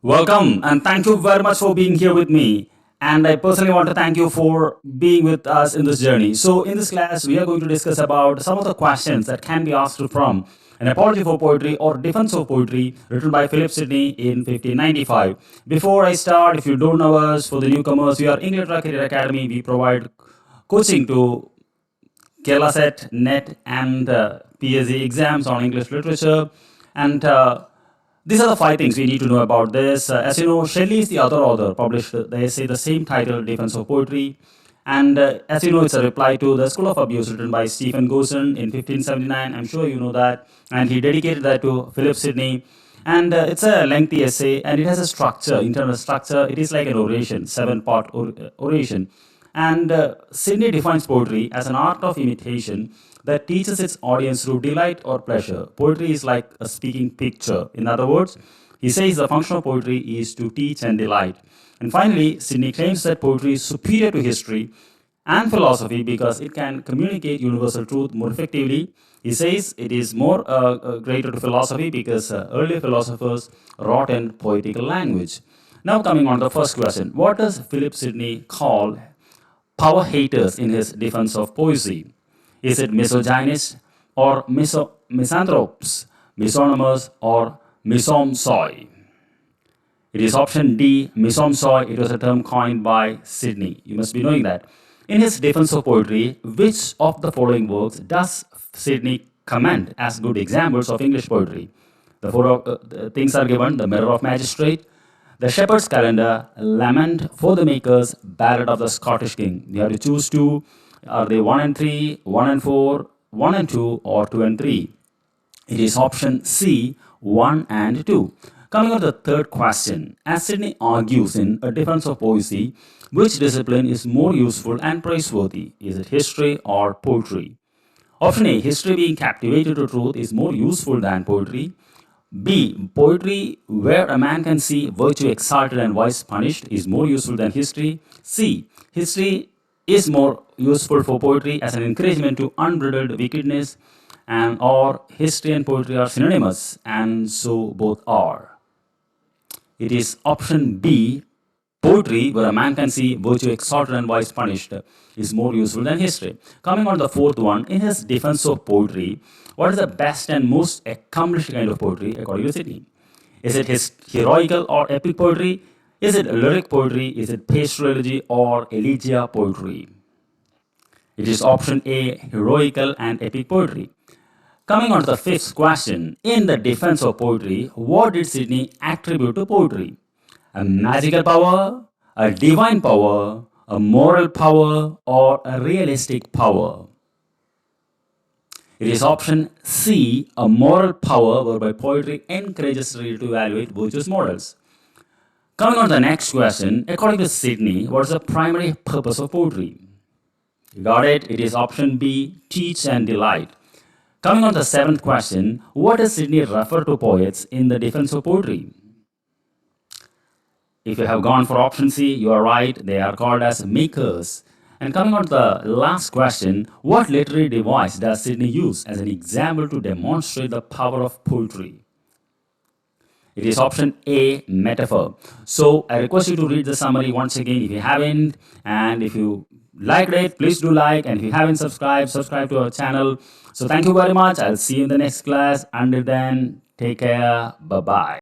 Welcome and thank you very much for being here with me. And I personally want to thank you for being with us in this journey. So, in this class, we are going to discuss about some of the questions that can be asked from An Apology for Poetry or Defense of Poetry, written by Philip Sidney in 1595. Before I start, if you don't know us, for the newcomers, we are English Career Academy. We provide coaching to Kerala Set, NET, and PSE exams on English literature. And these are the five things we need to know about this. As you know, Shelley is the other author, published the essay, the same title, Defence of Poetry. And as you know, it's a reply to The School of Abuse, written by Stephen Gosson in 1579. I'm sure you know that. And he dedicated that to Philip Sidney. And it's a lengthy essay, and it has a structure, internal structure. It is like an oration, seven-part oration. And Sidney defines poetry as an art of imitation that teaches its audience through delight or pleasure. Poetry is like a speaking picture. In other words, he says the function of poetry is to teach and delight. And finally, Sidney claims that poetry is superior to history and philosophy because it can communicate universal truth more effectively. He says it is more greater to philosophy because early philosophers wrote in poetical language. Now coming on to the first question, what does Philip Sidney call power haters in his defense of poesy? Is it misogynists or misanthropes, misonymous or misomsoi? It is option D, misomsoi. It was a term coined by Sidney. You must be knowing that. In his defense of poetry, which of the following works does Sidney commend as good examples of English poetry? The four things are given: The Mirror of Magistrate, The Shepherd's Calendar, Lament for the Makers, Ballad of the Scottish King. You have to choose two. Are they 1 and 3, 1 and 4, 1 and 2, or 2 and 3? It is option C, 1 and 2. Coming on to the third question, as Sidney argues in A Defense of Poesy, which discipline is more useful and praiseworthy? Is it history or poetry? Option A, history being captivated to truth is more useful than poetry. B, poetry where a man can see virtue exalted and vice punished is more useful than history. C, history is more useful for poetry as an encouragement to unbridled wickedness, and or history and poetry are synonymous, and so both are. It is option B, poetry where a man can see virtue exalted and vice punished is more useful than history. Coming on the fourth one, in his defense of poetry, what is the best and most accomplished kind of poetry according to Sidney? Is it his heroical or epic poetry? Is it lyric poetry? Is it pastoral elegy or elegia poetry? It is option A, heroical and epic poetry. Coming on to the fifth question, in the defense of poetry, what did Sidney attribute to poetry? A magical power, a divine power, a moral power, or a realistic power? It is option C, a moral power whereby poetry encourages the reader to evaluate virtuous models. Coming on to the next question, according to Sidney, what is the primary purpose of poetry? You got it? It is option B, teach and delight. Coming on to the seventh question, what does Sidney refer to poets in the defense of poetry? If you have gone for option C, you are right. They are called as makers. And coming on to the last question, what literary device does Sidney use as an example to demonstrate the power of poetry? It is option A, metaphor. So I request you to read the summary once again if you haven't. And if you liked it, please do like. And if you haven't subscribed, subscribe to our channel. So thank you very much. I'll see you in the next class. Until then, take care. Bye-bye.